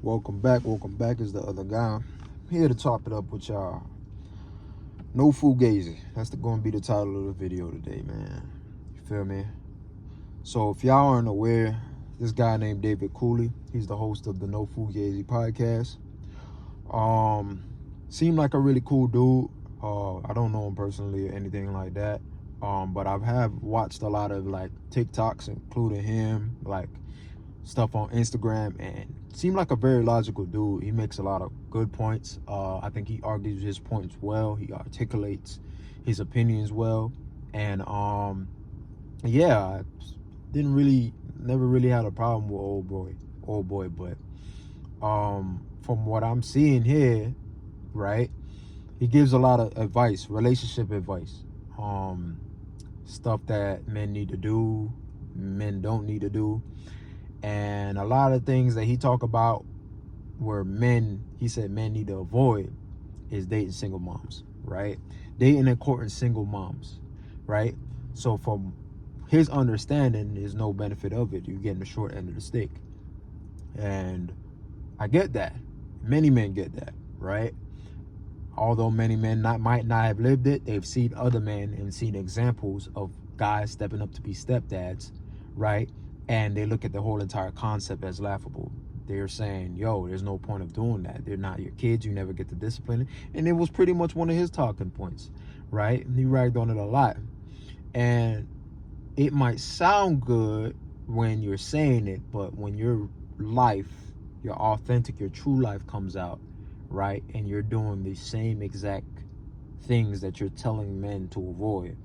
Welcome back is the other guy. I'm here to top it up with y'all. No Fugazee. That's gonna be the title of the video today, man. You feel me? So if y'all aren't aware, this guy named David Cooley, he's the host of the No Fugazee podcast. Seemed like a really cool dude. I don't know him personally or anything like that. But I have watched a lot of like TikToks, including him, like stuff on Instagram, and seemed like a very logical dude. He makes a lot of good points. I think he argues his points well. He articulates his opinions well, and yeah, I never really had a problem with old boy. But from what I'm seeing here, right, he gives a lot of advice, relationship advice, stuff that men need to do, men don't need to do. And a lot of things that he talk about where he said men need to avoid is dating single moms, right? Dating and courting single moms, right? So from his understanding, there's no benefit of it. You're getting the short end of the stick. And I get that. Many men get that, right? Although many men might not have lived it, they've seen other men and seen examples of guys stepping up to be stepdads, right? And they look at the whole entire concept as laughable. They're saying, yo, there's no point of doing that. They're not your kids. You never get to discipline it. And it was pretty much one of his talking points, right? And he ragged on it a lot. And it might sound good when you're saying it, but when your life, your authentic, your true life comes out, right? And you're doing the same exact things that you're telling men to avoid.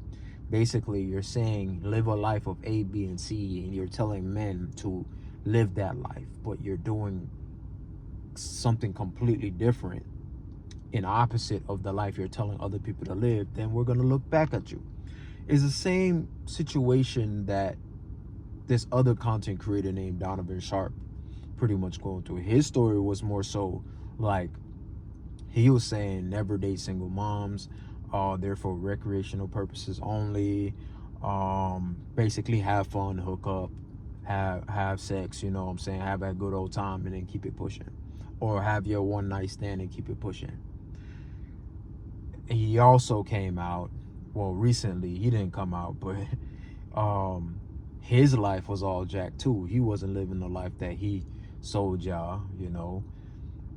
Basically, you're saying live a life of A, B, and C, and you're telling men to live that life, but you're doing something completely different in opposite of the life you're telling other people to live, then we're going to look back at you. It's the same situation that this other content creator named Donovan Sharp pretty much going through. His story was more so like he was saying never date single moms, they're for recreational purposes only. Basically have fun, hook up, have sex, you know what I'm saying, have that good old time and then keep it pushing. Or have your one night stand and keep it pushing. He also came out, well, recently, he didn't come out, but his life was all jacked too. He wasn't living the life that he sold y'all, you know.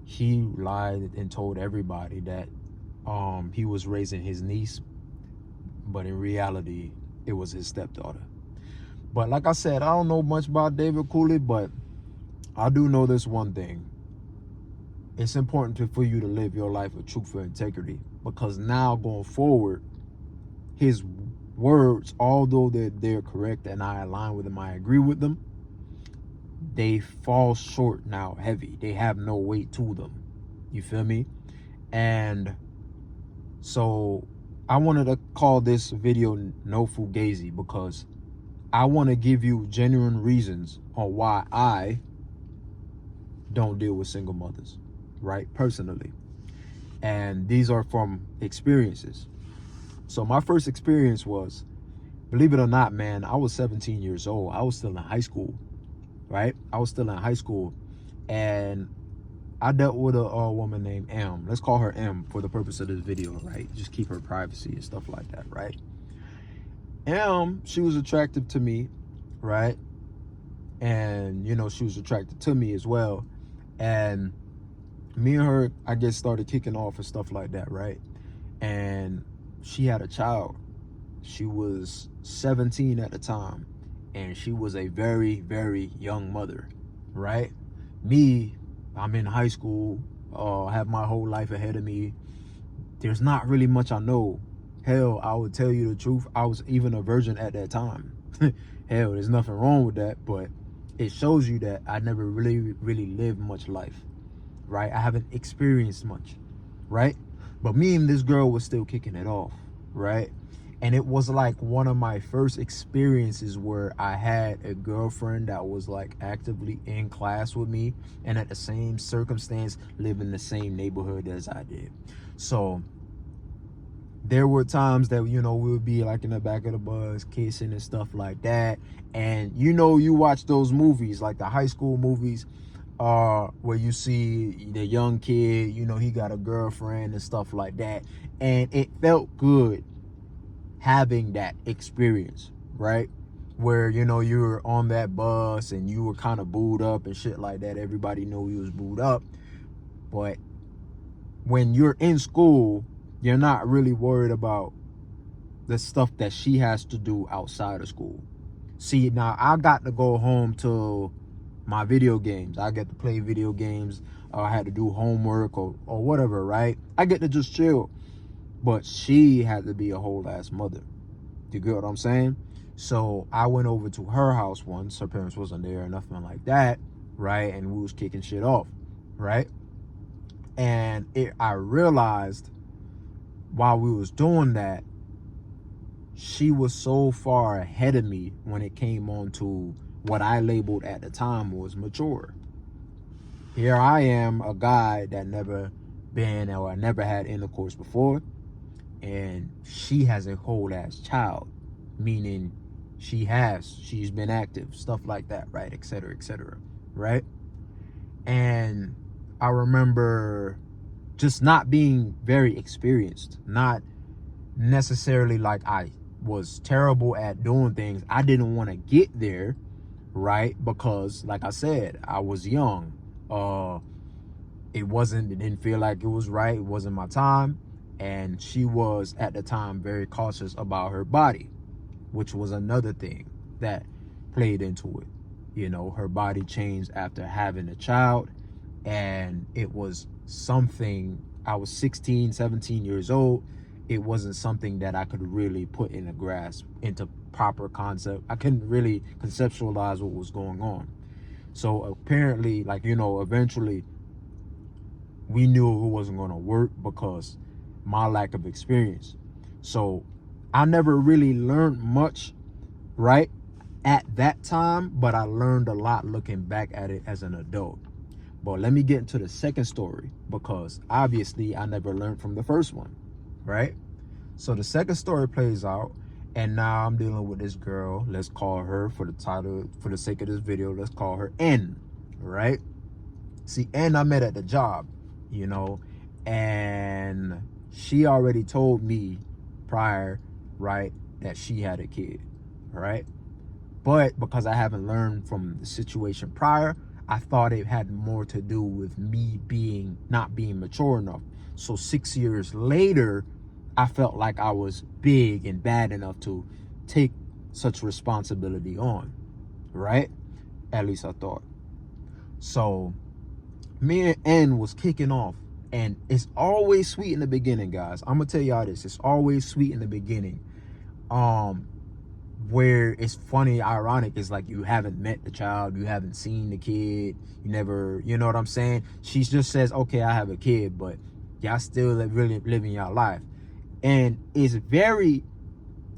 He lied and told everybody that he was raising his niece, but in reality, it was his stepdaughter. But like I said, I don't know much about David Cooley, but I do know this one thing. It's important for you to live your life with truthful integrity, because now going forward, his words, although they're correct and I align with them, I agree with them, they fall short now heavy. They have no weight to them. You feel me? And so I wanted to call this video No Fugazee because I want to give you genuine reasons on why I don't deal with single mothers, right? Personally. And these are from experiences. So my first experience was, believe it or not, man, I was 17 years old. I was still in high school, right? I was still in high school, and I dealt with a woman named M. Let's call her M for the purpose of this video, right? Just keep her privacy and stuff like that, right? M, she was attractive to me, right? And, you know, she was attracted to me as well. And me and her, I guess, started kicking off and stuff like that, right? And she had a child. She was 17 at the time, and she was a very, very young mother, right? Me, I'm in high school, have my whole life ahead of me. There's not really much I know. Hell, I would tell you the truth, I was even a virgin at that time. Hell, there's nothing wrong with that, but it shows you that I never really lived much life, right? I haven't experienced much, right? But me and this girl was still kicking it off, right? And it was like one of my first experiences where I had a girlfriend that was like actively in class with me, and at the same circumstance live in the same neighborhood as I did. So there were times that, you know, we would be like in the back of the bus kissing and stuff like that. And, you know, you watch those movies, like the high school movies, where you see the young kid, you know, he got a girlfriend and stuff like that. And it felt good having that experience, right? Where, you know, you were on that bus and you were kind of booed up and shit like that. Everybody knew you was booed up. But when you're in school, you're not really worried about the stuff that she has to do outside of school. See, now I got to go home to my video games. I get to play video games. I had to do homework or whatever, right? I get to just chill. But she had to be a whole ass mother. You get what I'm saying? So I went over to her house once. Her parents wasn't there or nothing like that, right? And we was kicking shit off, right? And I realized while we was doing that, she was so far ahead of me when it came on to what I labeled at the time was mature. Here I am, a guy that never been or never had intercourse before, and she has a whole ass child, meaning she's been active, stuff like that, right, etc., right? And I remember just not being very experienced, not necessarily like I was terrible at doing things. I didn't want to get there, right? Because like I said, I was young. It didn't feel like it was right. It wasn't my time. And she was at the time very cautious about her body, which was another thing that played into it. You know, her body changed after having a child, and it was something. I was 16, 17 years old. It wasn't something that I could really put in a grasp into proper concept. I couldn't really conceptualize what was going on. So apparently, like, you know, eventually we knew it wasn't going to work because my lack of experience. So I never really learned much, right, at that time, but I learned a lot looking back at it as an adult. But let me get into the second story, because obviously I never learned from the first one, right? So the second story plays out, and now I'm dealing with this girl. Let's call her, for the title, for the sake of this video, let's call her N, right? See, N I met at the job, you know, and she already told me prior, right, that she had a kid, right? But because I haven't learned from the situation prior, I thought it had more to do with me not being mature enough. So 6 years later, I felt like I was big and bad enough to take such responsibility on, right? At least I thought. So me and N was kicking off, and it's always sweet in the beginning, guys. I'm gonna tell y'all this. It's always sweet in the beginning. Where it's funny, ironic, is like you haven't met the child, you haven't seen the kid, you never, you know what I'm saying? She just says, okay, I have a kid, but y'all still really living your life. And it's very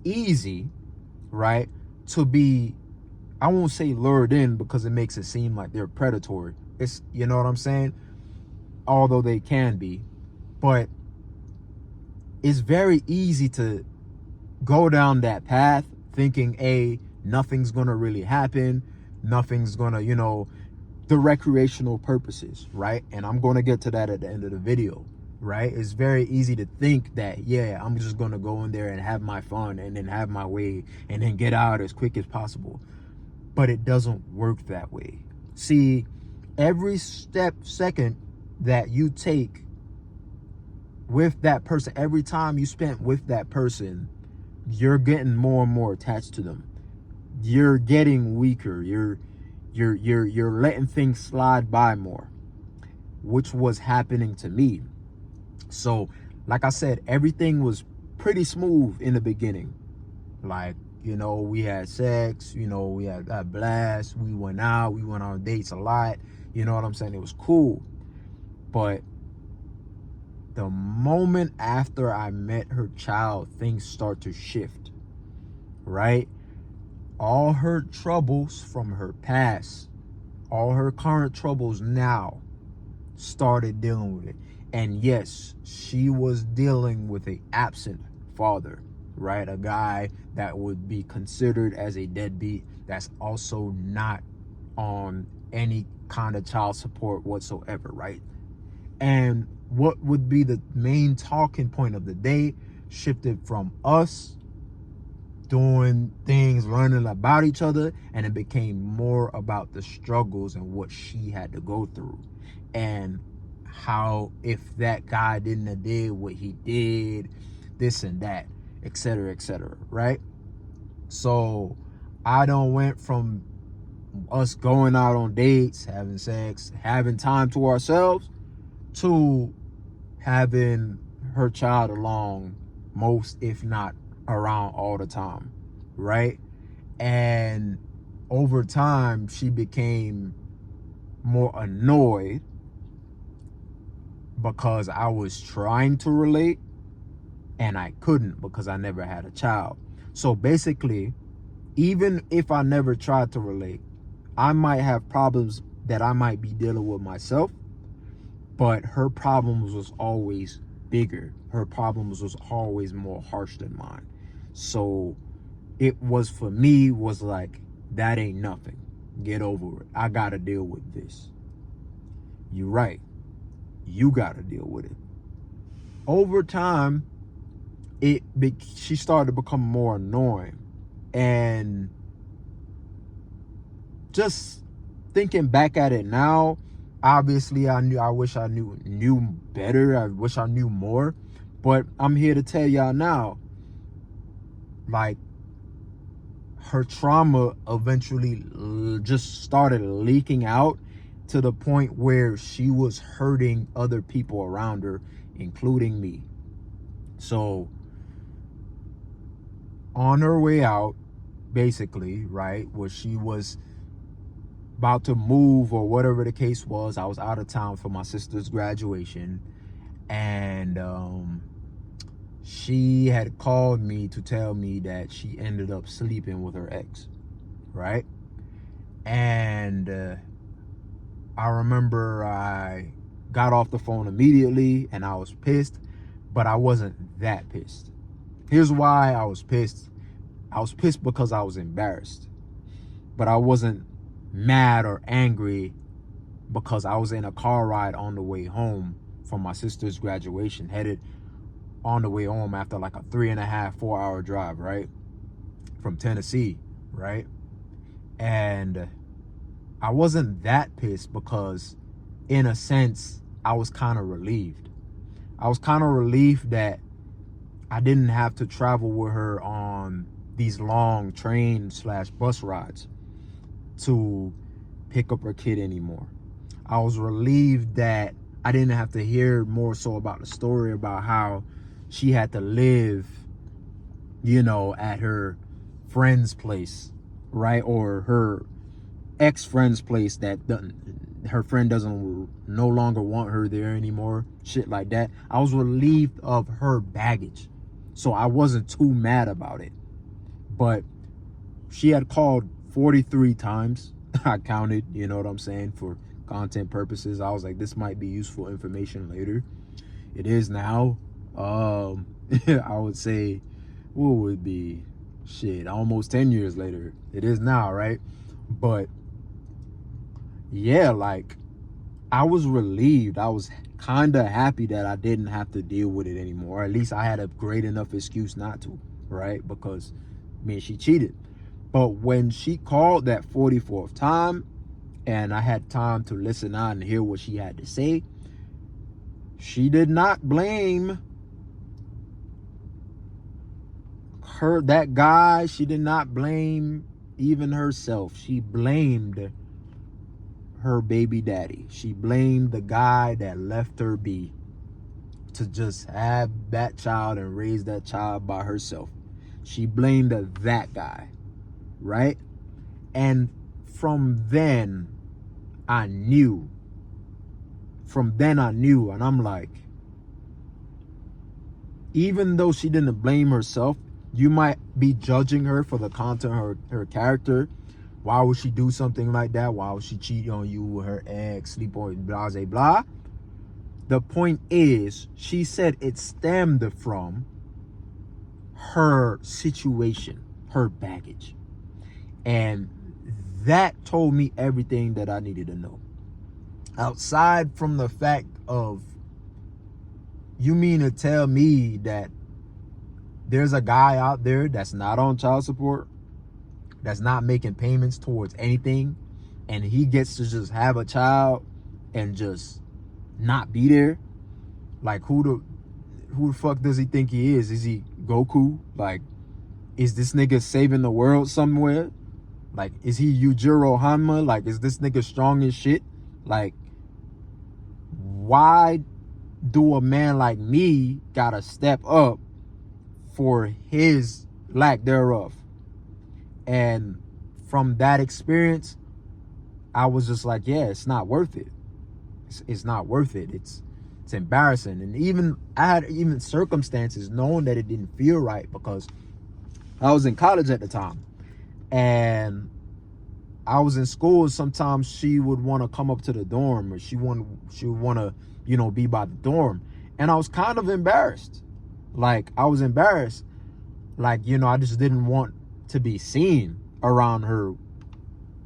easy, right, to be, I won't say lured in because it makes it seem like they're predatory. It's, you know what I'm saying? Although they can be, but it's very easy to go down that path thinking, nothing's gonna really happen, nothing's gonna, you know, the recreational purposes, right? And I'm gonna get to that at the end of the video, right? It's very easy to think that, yeah, I'm just gonna go in there and have my fun and then have my way and then get out as quick as possible. But it doesn't work that way. See, every second that you take with that person, every time you spent with that person, you're getting more and more attached to them. You're getting weaker. You're letting things slide by more, which was happening to me. So, like I said, everything was pretty smooth in the beginning. Like, you know, we had sex, you know, we had a blast, we went out, we went on dates a lot, you know what I'm saying? It was cool. But the moment after I met her child, things start to shift, right? All her troubles from her past, all her current troubles now, started dealing with it. And yes, she was dealing with an absent father, right? A guy that would be considered as a deadbeat, that's also not on any kind of child support whatsoever, right? And what would be the main talking point of the day shifted from us doing things, learning about each other, and it became more about the struggles and what she had to go through, and how if that guy didn't have did what he did, this and that, etc., right? So I don't went from us going out on dates, having sex, having time to ourselves, to having her child along most, if not around all the time, right? And over time, she became more annoyed because I was trying to relate and I couldn't because I never had a child. So basically, even if I never tried to relate, I might have problems that I might be dealing with myself, but her problems was always bigger. Her problems was always more harsh than mine. So it was, for me, was like, that ain't nothing. Get over it. I gotta deal with this. You're right. You gotta deal with it. Over time, she started to become more annoying. And just thinking back at it now, obviously I wish I knew better. I wish I knew more. But I'm here to tell y'all now, like, her trauma eventually just started leaking out to the point where she was hurting other people around her, including me. So on her way out, basically, right, where she was about to move or whatever the case was, I was out of town for my sister's graduation, and she had called me to tell me that she ended up sleeping with her ex, right? And I remember I got off the phone immediately and I was pissed, but I wasn't that pissed. Here's why I was pissed. I was pissed because I was embarrassed, but I wasn't mad or angry because I was in a car ride on the way home from my sister's graduation, headed on the way home after like a 3.5, 4 hour drive, right? From Tennessee, right? And I wasn't that pissed because, in a sense, I was kind of relieved. I was kind of relieved that I didn't have to travel with her on these long train/bus rides to pick up her kid anymore. I was relieved that I didn't have to hear more so about the story about how she had to live, at her friend's place, right? Or her ex-friend's place that her friend doesn't no longer want her there anymore, shit like that. I was relieved of her baggage, so I wasn't too mad about it. But she had called 43 times. I counted, you know what I'm saying, for content purposes. I was like, this might be useful information later. It is now. I would say, what would be, almost 10 years later. It is now, right? But yeah, like, I was relieved. I was kind of happy that I didn't have to deal with it anymore. At least I had a great enough excuse not to, right? Because, she cheated. But when she called that 44th time and I had time to listen out and hear what she had to say, she did not blame that guy. She did not blame even herself. She blamed her baby daddy. She blamed the guy that left her be to just have that child and raise that child by herself. She blamed that guy, right? And from then I knew, and I'm like, even though she didn't blame herself, you might be judging her for the content of her character. Why would she do something like that? Why would she cheat on you with her ex, sleep on, blah, blah, blah? The point is, she said it stemmed from her situation, her baggage. And that told me everything that I needed to know. outside from the fact of, you mean to tell me that there's a guy out there that's not on child support, that's not making payments towards anything, and he gets to just have a child and just not be there? Like, who the fuck does he think he is? Is he Goku? Like, is this nigga saving the world somewhere? Like, is he Yujiro Hanma? Like, is this nigga strong as shit? Like, why do a man like me gotta step up for his lack thereof? And from that experience, I was just like, yeah, it's not worth it. It's not worth it. It's embarrassing. And even I had even circumstances knowing that it didn't feel right, because I was in college at the time, and I was in school, and sometimes she would want to come up to the dorm, or she would want to, you know, be by the dorm. And I was kind of embarrassed. Like, I was embarrassed. Like, you know, I just didn't want to be seen around her,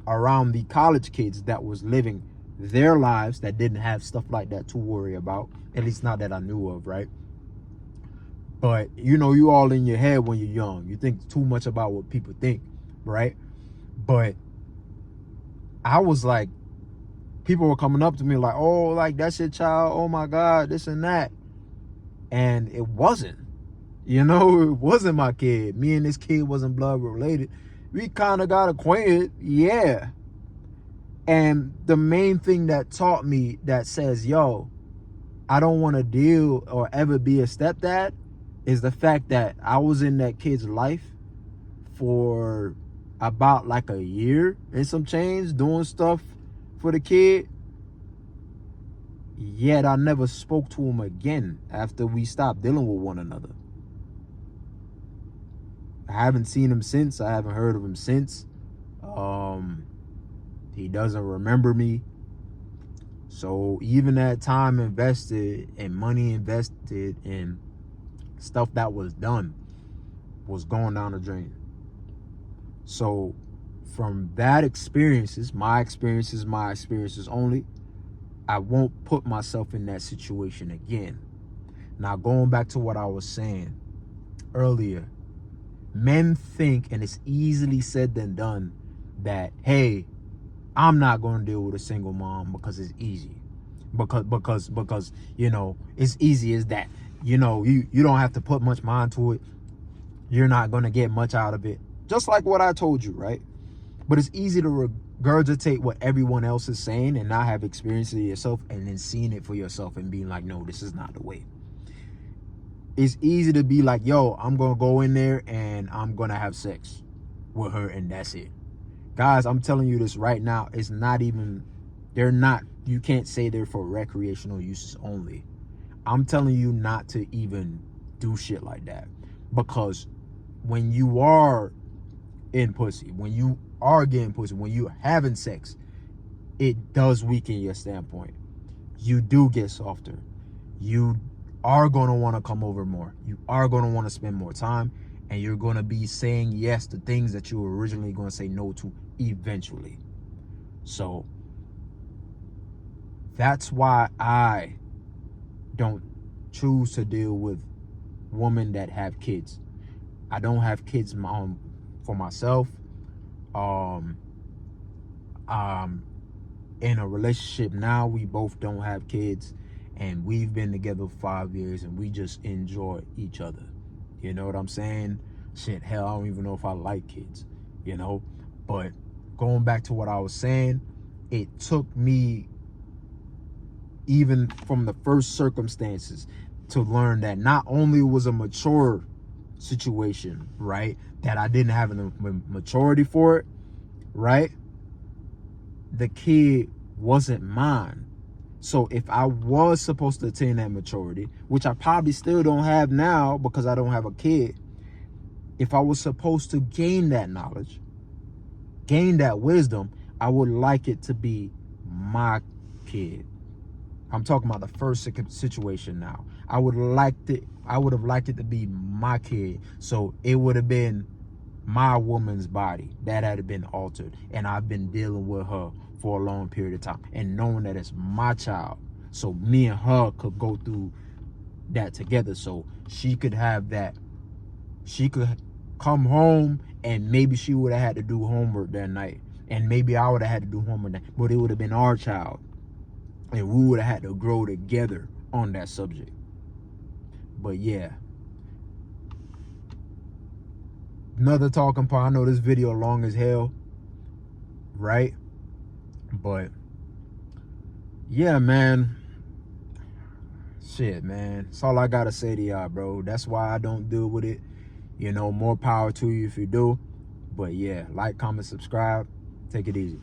around the college kids that was living their lives, that didn't have stuff like that to worry about. At least not that I knew of, right? But, you know, you all in your head when you're young. You think too much about what people think, right? But I was like, people were coming up to me like, oh, like, that's your child, oh my God, this and that. And it wasn't. You know, it wasn't my kid. Me and this kid wasn't blood related. We kind of got acquainted, yeah. And the main thing that taught me, that says, yo, I don't want to deal or ever be a stepdad, is the fact that I was in that kid's life for about like a year and some change, doing stuff for the kid. Yet I never spoke to him again after we stopped dealing with one another. I haven't seen him since. I haven't heard of him since. He doesn't remember me. So even that time invested and money invested in stuff that was done was going down the drain. So from that experiences, my experiences only, I won't put myself in that situation again. Now, going back to what I was saying earlier, men think, and it's easily said than done, that, hey, I'm not going to deal with a single mom because it's easy. Because you know, it's easy as that. You know, you don't have to put much mind to it. You're not going to get much out of it. Just like what I told you, right? But it's easy to regurgitate what everyone else is saying and not have experienced it yourself, and then seeing it for yourself and being like, no, this is not the way. It's easy to be like, yo, I'm going to go in there and I'm going to have sex with her and that's it. Guys, I'm telling you this right now. It's not even, they're not, you can't say they're for recreational uses only. I'm telling you not to even do shit like that. Because when you are in pussy, when you are getting pussy, when you're having sex, it does weaken your standpoint. You do get softer. You are going to want to come over more. You are going to want to spend more time. And you're going to be saying yes to things that you were originally going to say no to eventually. So that's why I don't choose to deal with women that have kids. I don't have kids for myself. In a relationship now, we both don't have kids, and we've been together for 5 years, and we just enjoy each other. You know what I'm saying? Shit, hell, I don't even know if I like kids, you know? But going back to what I was saying, it took me, even from the first circumstances, to learn that not only was a mature situation, right, that I didn't have enough maturity for it, right, the kid wasn't mine. So if I was supposed to attain that maturity, which I probably still don't have now because I don't have a kid, if I was supposed to gain that knowledge, gain that wisdom, I would like it to be my kid. I'm talking about the first situation now. I would have liked it to be my kid. So it would have been my woman's body that had been altered, and I've been dealing with her for a long period of time, and knowing that it's my child, so me and her could go through that together. So she could have that, she could come home and maybe she would have had to do homework that night, and maybe I would have had to do homework that, but it would have been our child, and we would have had to grow together on that subject. But yeah, another talking part. I know this video long as hell, right? But yeah, man, shit, man, that's all I gotta say to y'all, bro. That's why I don't deal with it. You know, more power to you if you do. But yeah, like, comment, subscribe. Take it easy.